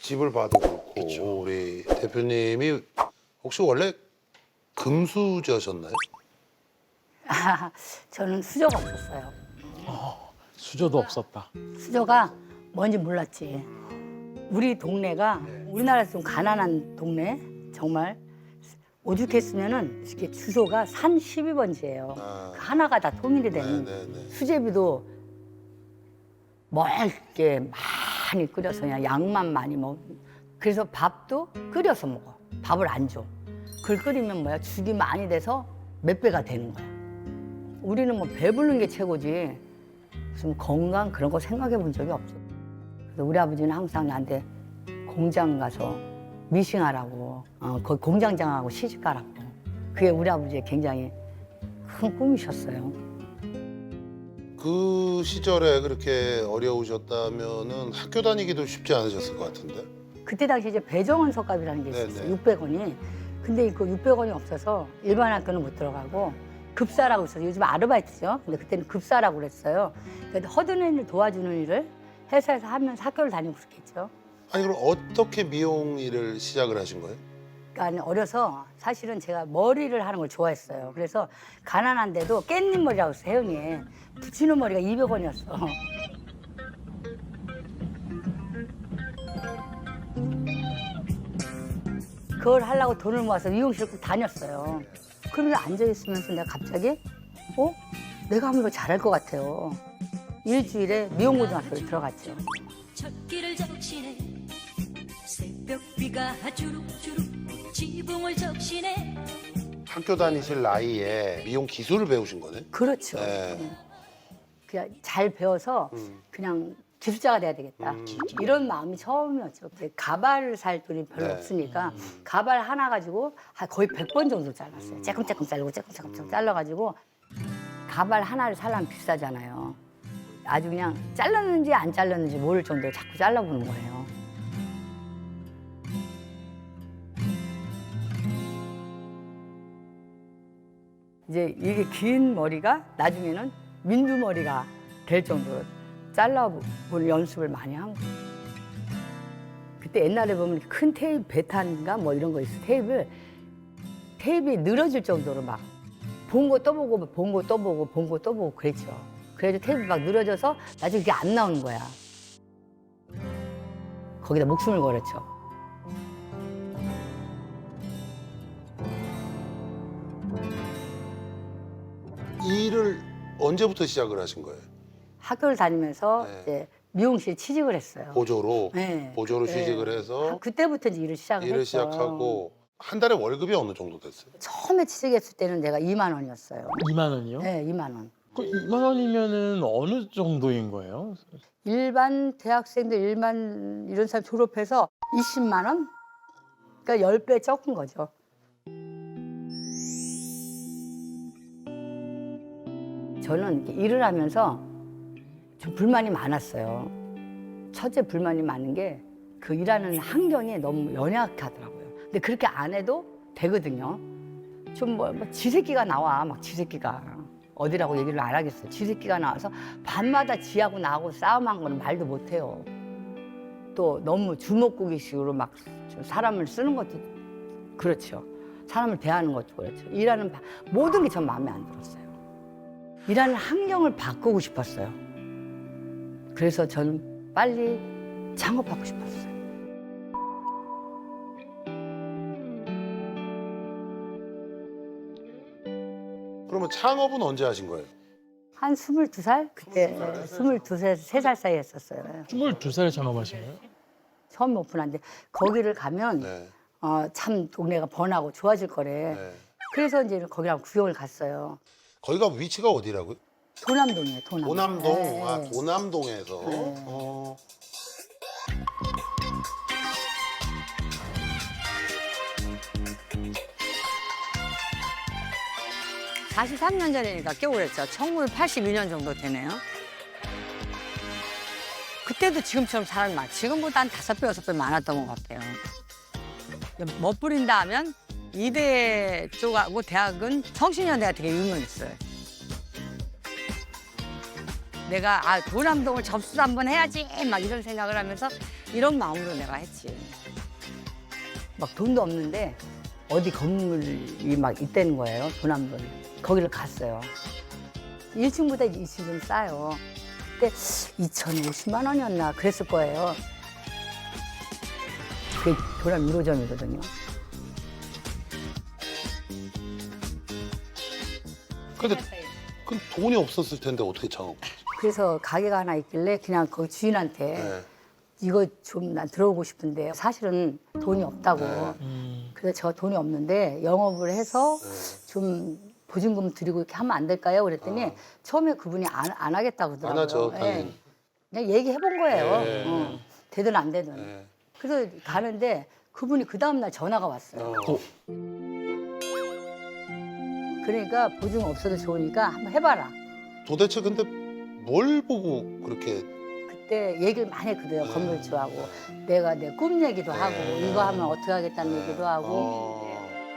집을 봐도 그렇고 우리 대표님이 혹시 원래 금수저셨나요? 저는 수저가 없었어요. 수저도 없었다. 수저가 뭔지 몰랐지. 우리 동네가 우리나라에서 좀 가난한 동네, 정말 오죽했으면은 이렇게 주소가 산 12번지예요. 아. 하나가 다 통일이 되는 네네네. 수제비도 멀게 많이 끓여서 그냥 양만 많이 먹. 그래서 밥도 끓여서 먹어. 밥을 안 줘. 그걸 끓이면 뭐야? 죽이 많이 돼서 몇 배가 되는 거야. 우리는 뭐 배부른 게 최고지. 무슨 건강 그런 거 생각해 본 적이 없어. 그래서 우리 아버지는 항상 나한테 공장 가서 미싱하라고, 거기 공장장하고 시집 가라고. 그게 우리 아버지의 굉장히 큰 꿈이셨어요. 그 시절에 그렇게 어려우셨다면은 학교 다니기도 쉽지 않으셨을 것 같은데. 그때 당시 이제 배정원 석값이라는 게 있었어요. 네네. 600원이. 근데 그 600원이 없어서 일반 학교는 못 들어가고 급사라고 있어요. 요즘 아르바이트죠. 근데 그때는 급사라고 그랬어요. 그러니까 허드렛 일을 도와주는 일을 회사에서 하면서 학교를 다니고 그렇겠죠. 아니 그럼 어떻게 미용 일을 시작을 하신 거예요? 그러니까 어려서 사실은 제가 머리를 하는 걸 좋아했어요. 그래서 가난한데도 깻잎 머리라고 했어요, 혜은이에. 붙이는 머리가 200원이었어. 그걸 하려고 돈을 모아서 미용실 꼭 다녔어요. 그러면서 앉아있으면서 내가 갑자기 내가 하면 이거 잘할 것 같아요. 일주일에 미용고등학교를 들어갔죠. 첫길을 적시네 새벽비가 주룩주룩 지붕을 적시네 학교 다니실 나이에 미용 기술을 배우신 거네? 그렇죠. 네. 그냥 잘 배워서 그냥 기술자가 돼야 되겠다. 이런 마음이 처음이었죠. 가발 살 돈이 별로 네. 없으니까 가발 하나 가지고 거의 100번 정도 잘랐어요. 쬐끔쬐끔 자르고 쬐끔쬐끔 잘라가지고 가발 하나를 살려면 비싸잖아요. 아주 그냥 잘랐는지 안 잘랐는지 모를 정도로 자꾸 잘라보는 거예요. 이제 이게 긴 머리가 나중에는 민두머리가 될 정도로 잘라보는 연습을 많이 한 거예요. 그때 옛날에 보면 큰 테이프 배탄인가 뭐 이런 거 있어. 테이프가 늘어질 정도로 막 본 거 또 보고 본 거 또 보고 본 거 또 보고 그랬죠. 그래도 테이프 막 늘어져서 나중에 그게 안 나오는 거야. 거기다 목숨을 걸었죠. 일을 언제부터 시작을 하신 거예요? 학교를 다니면서 네. 이제 미용실 취직을 했어요. 보조로? 네. 보조로 네. 취직을 해서 그때부터 이제 일을 시작을 일을 했죠. 시작하고 한 달에 월급이 어느 정도 됐어요? 처음에 취직했을 때는 내가 2만 원이었어요. 2만 원이요? 네, 2만 원. 그 2만 원이면은 어느 정도인 거예요? 일반 대학생들 일반 이런 사람 졸업해서 20만 원? 그러니까 10배 적은 거죠. 저는 이렇게 일을 하면서 좀 불만이 많았어요. 첫째 불만이 많은 게 그 일하는 환경이 너무 연약하더라고요. 근데 그렇게 안 해도 되거든요. 좀 뭐 지새끼가 나와, 막 지새끼가. 어디라고 얘기를 안 하겠어요. 지새끼가 나와서 밤마다 지하고 나하고 싸움한 거는 말도 못 해요. 또 너무 주먹구기식으로 막 사람을 쓰는 것도 그렇죠. 사람을 대하는 것도 그렇죠. 일하는 모든 게 전 마음에 안 들었어요. 일하는 환경을 바꾸고 싶었어요. 그래서 저는 빨리 창업하고 싶었어요. 그러면 창업은 언제 하신 거예요? 한 22살? 그때 22살, 3살 사이에 했었어요. 22살에 창업하신 거예요? 처음 오픈한데 거기를 가면 네. 참 동네가 번하고 좋아질 거래. 네. 그래서 이제 거기랑 구경을 갔어요. 거기가 위치가 어디라고요? 도남동이에요, 도남동. 도남동. 네. 아, 도남동에서. 네. 어. 43년 전이니까 꽤 오래됐죠. 1982년 정도 되네요. 그때도 지금처럼 사람이 많아. 지금보다 한 5배, 6배 많았던 것 같아요. 멋부린다 하면 이대 쪽하고 대학은 성신여대가 되게 유명했어요. 내가 도남동을 접수도 한번 해야지 막 이런 생각을 하면서 이런 마음으로 내가 했지. 막 돈도 없는데 어디 건물이 막 있다는 거예요. 돈 한 번. 거기를 갔어요. 1층보다 2층 좀 싸요. 그때 2,050만 원이었나 그랬을 거예요. 그게 도남 1호점이거든요. 근데 그럼 돈이 없었을 텐데 어떻게 작업? 그래서 가게가 하나 있길래 그냥 거기 주인한테 네. 이거 좀 난 들어오고 싶은데 사실은 돈이 없다고. 그래서 제가 돈이 없는데 영업을 해서 좀 보증금 드리고 이렇게 하면 안 될까요? 그랬더니 처음에 그분이 안 하겠다고 안 그러더라고요. 하죠, 예. 당연히. 그냥 얘기해 본 거예요. 네. 되든 안 되든. 네. 그래서 가는데 그분이 그 다음날 전화가 왔어요. 그러니까 보증금 없어도 좋으니까 한번 해봐라. 도대체 근데 뭘 보고 그렇게 그때 얘기를 많이 했거든요. 건물주하고. 내가 내 꿈 얘기도 하고 이거 하면 어떻게 하겠다는 얘기도 하고.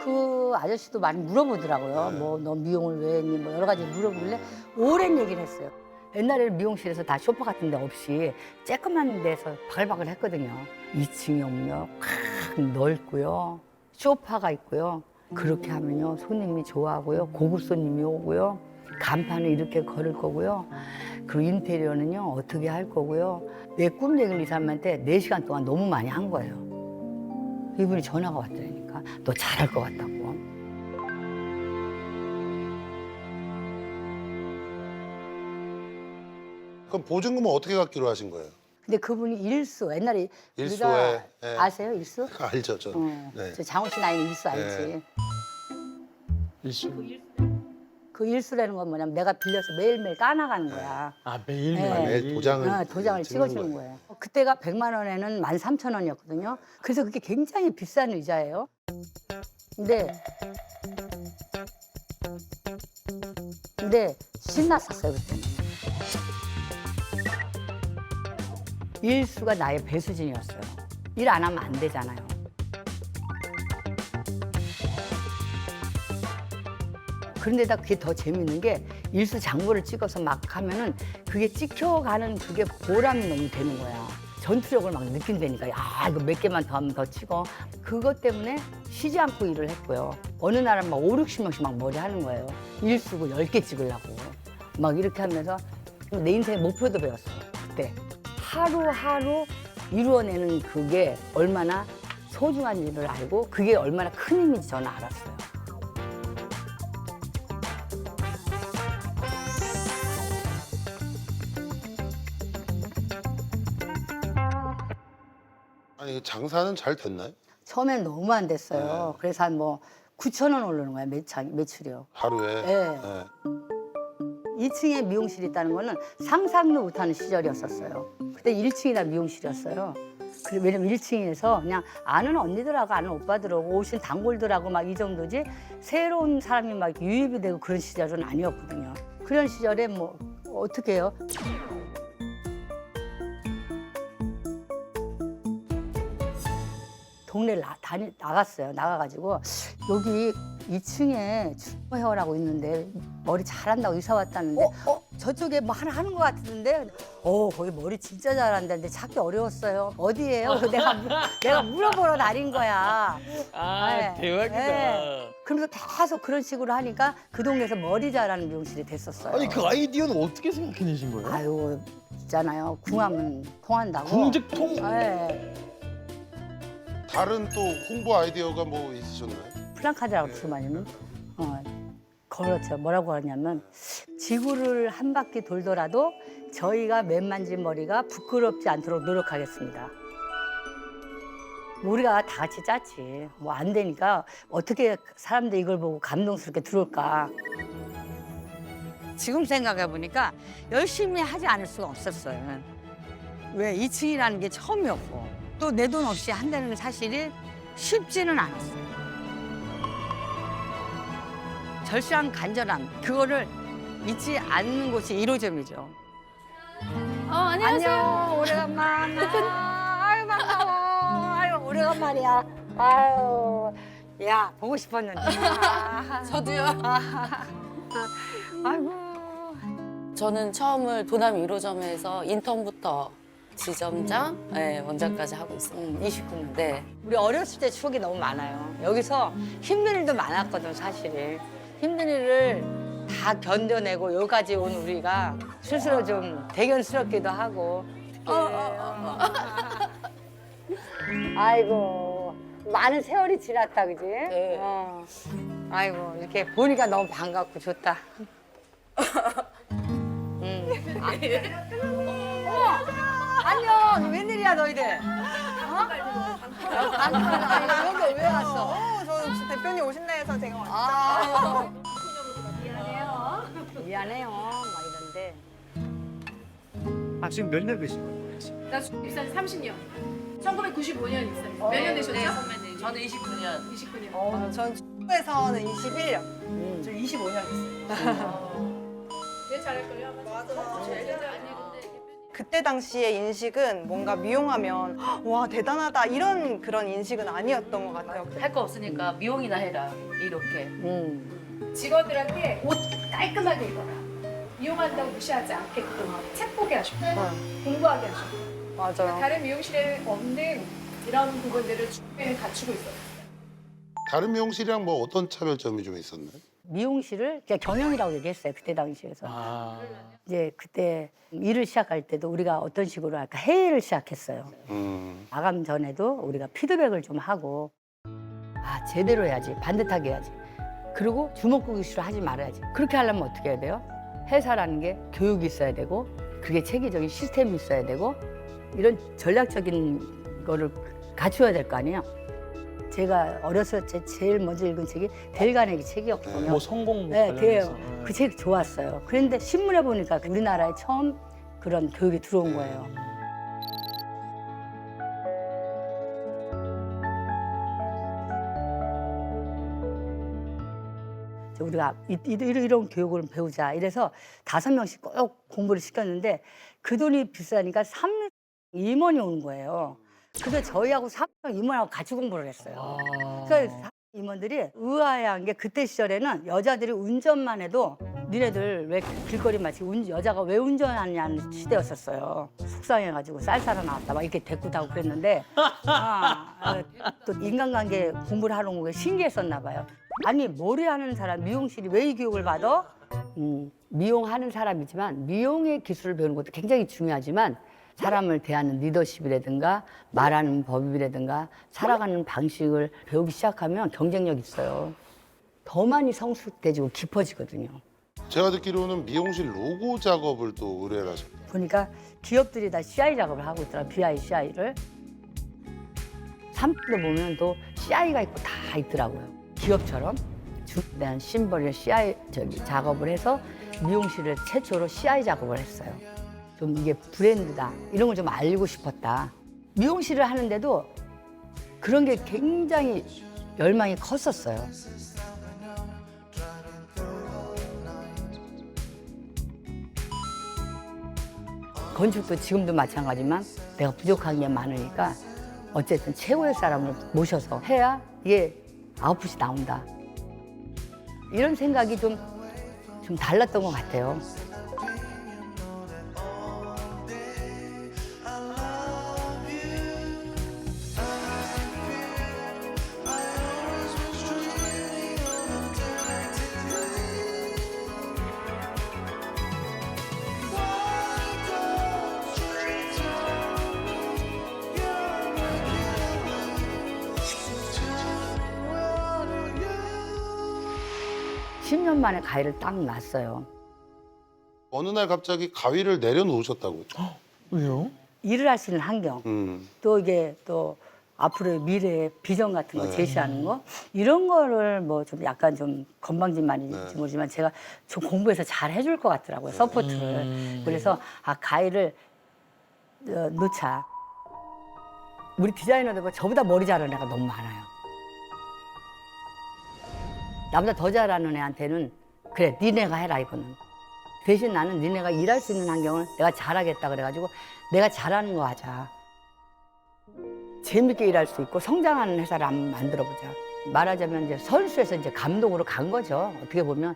그 아저씨도 많이 물어보더라고요. 뭐 너 미용을 왜 했니? 뭐 여러 가지 물어보길래 오랜 얘기를 했어요. 옛날에는 미용실에서 다 소파 같은 데 없이 쬐끄만 데서 바글바글 했거든요. 2층이 없냐? 콱 넓고요. 소파가 있고요. 그렇게 하면요. 손님이 좋아하고요. 고급 손님이 오고요. 간판을 이렇게 걸을 거고요. 그리고 인테리어는요. 어떻게 할 거고요. 내 꿈 얘기를 이 사람한테 4시간 동안 너무 많이 한 거예요. 이분이 전화가 왔다니까. 너 잘할 것 같다고. 그럼 보증금은 어떻게 갖기로 하신 거예요? 근데 그분이 일수. 옛날에 일수에, 우리가 예. 아세요? 일수? 알죠, 저. 네. 저 장호 씨 나이는 일수 알지? 네. 일수. 그 일수라는 건 뭐냐면 내가 빌려서 매일매일 까나가는 거야. 아 매일 네. 매일. 매일 도장을 도장을 찍어주는 거예요. 그때가 100만 원에는 13,000원이었거든요. 그래서 그게 굉장히 비싼 의자예요. 근데 신났었어요, 그때는. 일수가 나의 배수진이었어요. 일 안 하면 안 되잖아요. 그런데다 그게 더 재밌는 게 일수 장부를 찍어서 막 하면은 그게 찍혀가는 그게 보람이 너무 되는 거야. 전투력을 막 느낀다니까. 야, 이거 몇 개만 더 하면 더 찍어. 그것 때문에 쉬지 않고 일을 했고요. 어느 날은 막 5, 60명씩 막 머리 하는 거예요. 일 쓰고 10개 찍으려고. 막 이렇게 하면서 내 인생의 목표도 배웠어요. 그때. 하루하루 이루어내는 그게 얼마나 소중한 일을 알고 그게 얼마나 큰 힘인지 저는 알았어요. 아니 장사는 잘 됐나요? 처음엔 너무 안 됐어요. 그래서 한 뭐 9,000원 오르는 거야, 매출이요. 하루에. 네. 네. 2층에 미용실이 있다는 거는 상상도 못하는 시절이었었어요. 그때 1층이나 미용실이었어요. 왜냐면 1층에서 그냥 아는 언니들하고 아는 오빠들하고 오신 단골들하고 막 이 정도지 새로운 사람이 막 유입이 되고 그런 시절은 아니었거든요. 그런 시절에 뭐 어떻게 해요? 동네를 나갔어요. 나가가지고 여기 2층에 추모 헤어라고 있는데 머리 잘한다고 이사 왔다는데 저쪽에 뭐 하나 하는 것 같은데 거기 머리 진짜 잘한다는데 찾기 어려웠어요. 어디예요? 그래서 내가 물어보러 다닌 거야. 네. 대박이다. 네. 그러면서 계속 그런 식으로 하니까 그 동네에서 머리 잘하는 미용실이 됐었어요. 아니 그 아이디어는 어떻게 생각해내신 거예요? 아유 있잖아요. 궁하면 통한다고. 궁즉통. 네. 다른 또 홍보 아이디어가 뭐 있으셨나요? 플랑카드라고 부르면 그렇죠. 뭐라고 하냐면 지구를 한 바퀴 돌더라도 저희가 맨 만진 머리가 부끄럽지 않도록 노력하겠습니다. 우리가 다 같이 짰지. 뭐 안 되니까 어떻게 사람들이 이걸 보고 감동스럽게 들어올까. 지금 생각해 보니까 열심히 하지 않을 수가 없었어요. 왜 2층이라는 게 처음이었고 또 내 돈 없이 한다는 사실이 쉽지는 않았어요. 절실한 간절함 그거를 잊지 않는 곳이 1호점이죠. 안녕하세요. 안녕, 오래간만. 아유 반가워. 아유 오래간만이야. 아유, 야 보고 싶었는데. 저도요. 아이고. 저는 처음을 도남 1호점에서 인턴부터 지점장, 네, 원장까지 하고 있어요. 29년. 네. 우리 어렸을 때 추억이 너무 많아요. 여기서 힘든 일도 많았거든, 사실. 힘든 일을 다 견뎌내고 여기까지 온 우리가 스스로 좀 대견스럽기도 하고. 아이고, 많은 세월이 지났다, 그지? 네. 아이고, 이렇게 보니까 너무 반갑고 좋다. 안녕, 웬일이야, 너희들? 여기 왜 왔어? 저 대표님 오신다 해서 제가 왔어요. 아, 미안해요. 막 이런데. 아, 지금 몇 년 되신 거예요? 나 입사한 30년. 1995년 입사했어요. 몇 년 되셨죠? 선배님. 저는 29년. 29년. 전 축구에서는 21년. 저 25년 됐어요. 제일 잘할걸요? 아마. 맞아. 제일 잘하는데. 그때 당시의 인식은 뭔가 미용하면 와 대단하다 이런 그런 인식은 아니었던 것 같아요. 할 거 없으니까 미용이나 해라. 이렇게. 직원들한테 옷 깔끔하게 입어라. 이용한다고 무시하지 않게끔 책 보게 하셨고 공부하게 하셨고 맞아요. 다른 미용실에 없는 이런 부분들을 충분히 갖추고 있었어요. 다른 미용실이랑 뭐 어떤 차별점이 좀 있었나요? 미용실을 그냥 경영이라고 얘기했어요. 그때 당시에서. 아, 이제 그때 일을 시작할 때도 우리가 어떤 식으로 할까 회의를 시작했어요. 마감 전에도 우리가 피드백을 좀 하고 아 제대로 해야지 반듯하게 해야지 그리고 주먹구구식으로 하지 말아야지 그렇게 하려면 어떻게 해야 돼요? 회사라는 게 교육이 있어야 되고 그게 체계적인 시스템이 있어야 되고 이런 전략적인 거를 갖추어야 될 거 아니에요. 제가 어렸을 때 제일 먼저 읽은 책이 델가네기 책이었거든요. 뭐 성공 네, 관련해서. 그 책 좋았어요. 그런데 신문에 보니까 우리나라에 처음 그런 교육이 들어온 거예요. 우리가 이런 교육을 배우자 이래서 5명씩 꼭 공부를 시켰는데 그 돈이 비싸니까 3년 임원이 오는 거예요. 그래서 저희하고 4명 임원하고 같이 공부를 했어요. 그래서 임원들이 의아해한 게 그때 시절에는 여자들이 운전만 해도 니네들 왜 길거리 마치 여자가 왜 운전하냐는 시대였었어요. 속상해가지고 쌀쌀아 나왔다 막 이렇게 대꾸하고 그랬는데 또 인간관계 공부를 하는 게 신기했었나 봐요. 아니 머리하는 사람 미용실이 왜 이 교육을 받아? 미용하는 사람이지만 미용의 기술을 배우는 것도 굉장히 중요하지만 사람을 대하는 리더십이라든가 말하는 법이라든가 살아가는 방식을 배우기 시작하면 경쟁력이 있어요. 더 많이 성숙돼지고 깊어지거든요. 제가 듣기로는 미용실 로고 작업을 또 의뢰를 하셨대요. 보니까 기업들이 다 CI 작업을 하고 있더라. BI, CI를. 산업도 보면 또 CI가 있고 다 있더라고요. 기업처럼 중대한 심벌의 CI 작업을 해서 미용실을 최초로 CI 작업을 했어요. 좀 이게 브랜드다. 이런 걸 좀 알고 싶었다. 미용실을 하는데도 그런 게 굉장히 열망이 컸었어요. 건축도 지금도 마찬가지지만 내가 부족한 게 많으니까 어쨌든 최고의 사람을 모셔서 해야 이게 아웃풋이 나온다. 이런 생각이 좀 달랐던 것 같아요. 십 년 만에 가위를 딱 놨어요. 어느 날 갑자기 가위를 내려놓으셨다고요? 왜요? 일을 할 수 있는 환경, 또 이게 또 앞으로의 미래의 비전 같은 거 네. 제시하는 거 이런 거를 뭐 좀 약간 좀 건방진말인지 모르지만 제가 좀 공부해서 잘 해줄 것 같더라고요 서포트를. 그래서 가위를 놓자. 우리 디자이너들 보면 저보다 머리 잘하는 애가 너무 많아요. 나보다 더 잘하는 애한테는 그래 니네가 해라 이거는. 대신 나는 니네가 일할 수 있는 환경을 내가 잘하겠다 그래가지고 내가 잘하는 거 하자. 재밌게 일할 수 있고 성장하는 회사를 한번 만들어보자. 말하자면 이제 선수에서 이제 감독으로 간 거죠. 어떻게 보면.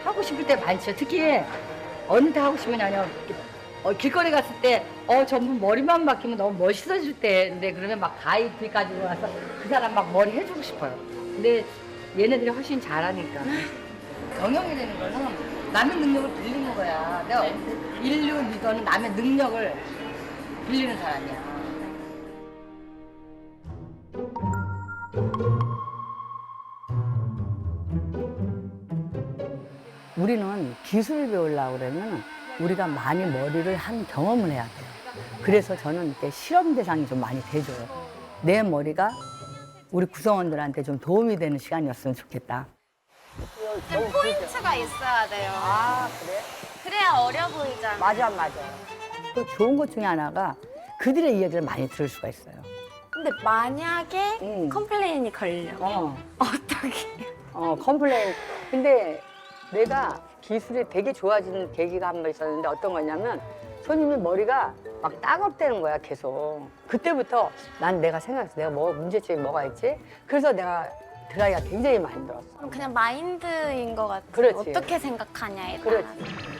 하고 싶을 때 많죠. 특히 언제 하고 싶으냐면 길거리 갔을 때 전부 머리만 바뀌면 너무 멋있어질 때인데 그러면 막 가위비 가지고 와서 그 사람 막 머리 해주고 싶어요. 근데 얘네들이 훨씬 잘하니까. 경영이 되는 거는 남의 능력을 빌리는 거야. 내가 인류 리더는 남의 능력을 빌리는 사람이야. 우리는 기술을 배우려고 그러면 우리가 많이 머리를 한 경험을 해야 돼요. 그래서 저는 이렇게 실험 대상이 좀 많이 돼줘요. 내 머리가 우리 구성원들한테 좀 도움이 되는 시간이었으면 좋겠다. 포인트가 있어야 돼요. 아, 그래? 그래야 어려 보이잖아. 맞아. 또 좋은 것 중에 하나가 그들의 이야기를 많이 들을 수가 있어요. 근데 만약에 컴플레인이 걸려. 어떻게? 컴플레인. 근데 내가 기술이 되게 좋아지는 계기가 한 번 있었는데 어떤 거냐면 손님이 머리가 막 따갑대는 거야, 계속. 그때부터 난 내가 생각했어. 내가 문제점이 뭐가 있지? 그래서 내가 드라이가 굉장히 많이 들었어. 그냥 마인드인 것 같아. 그렇지. 어떻게 생각하냐에 따라. 그렇지.